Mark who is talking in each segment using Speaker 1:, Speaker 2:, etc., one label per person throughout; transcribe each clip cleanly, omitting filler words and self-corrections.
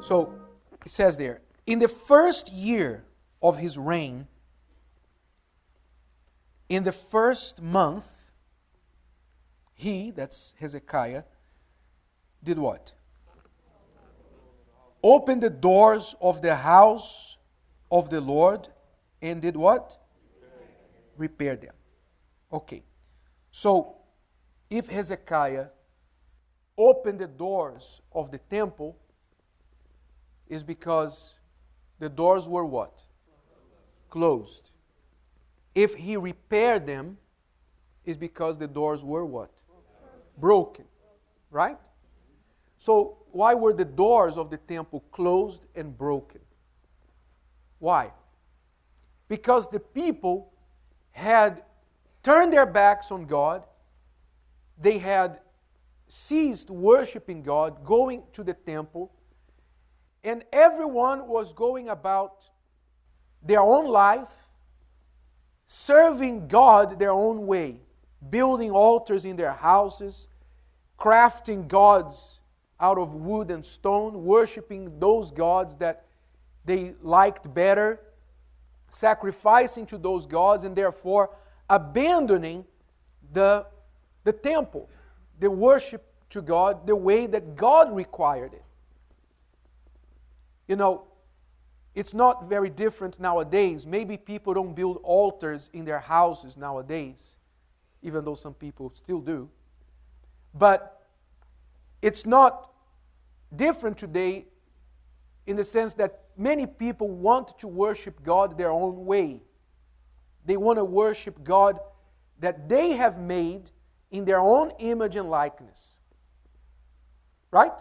Speaker 1: So, it says there, in the first year of his reign, in the first month, he, that's Hezekiah, did what? Opened the doors of the house of the Lord and did what? Repair them. Okay. So, if Hezekiah opened the doors of the temple, is because the doors were what? Closed. If he repaired them, is because the doors were what? Broken. Right? So, why were the doors of the temple closed and broken? Why? Because the people had turned their backs on God. They had ceased worshiping God, going to the temple, and everyone was going about their own life, serving God their own way, building altars in their houses, crafting gods out of wood and stone, worshiping those gods that they liked better, sacrificing to those gods, and therefore abandoning the temple, the worship to God, the way that God required it. You know, it's not very different nowadays. Maybe people don't build altars in their houses nowadays, even though some people still do. But it's not different today in the sense that many people want to worship God their own way. They want to worship God that they have made in their own image and likeness. Right?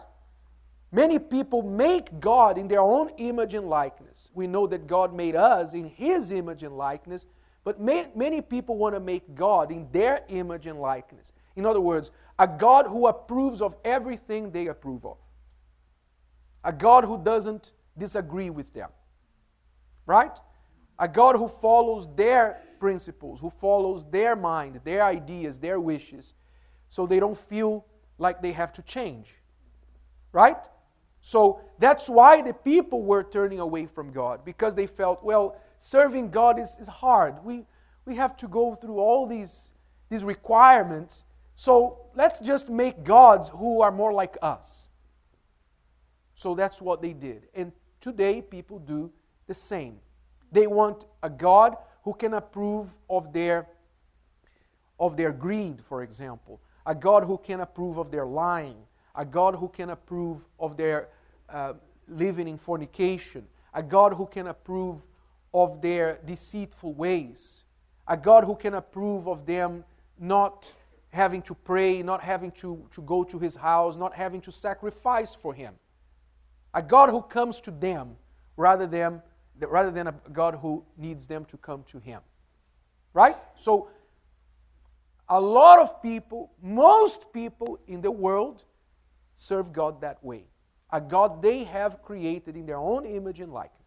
Speaker 1: Many people make God in their own image and likeness. We know that God made us in His image and likeness, but many people want to make God in their image and likeness. In other words, a God who approves of everything they approve of. A God who doesn't disagree with them. Right? A God who follows their principles, who follows their mind, their ideas, their wishes, so they don't feel like they have to change. Right? So that's why the people were turning away from God, because they felt, well, serving God is hard. We have to go through all these requirements, so let's just make gods who are more like us. So that's what they did. And today people do the same. They want a God who can approve of their greed, for example. A God who can approve of their lying. A God who can approve of their living in fornication. A God who can approve of their deceitful ways. A God who can approve of them not having to pray, not having to go to His house, not having to sacrifice for Him. A God who comes to them rather than a God who needs them to come to Him. Right? So, a lot of people, most people in the world, serve God that way. A God they have created in their own image and likeness.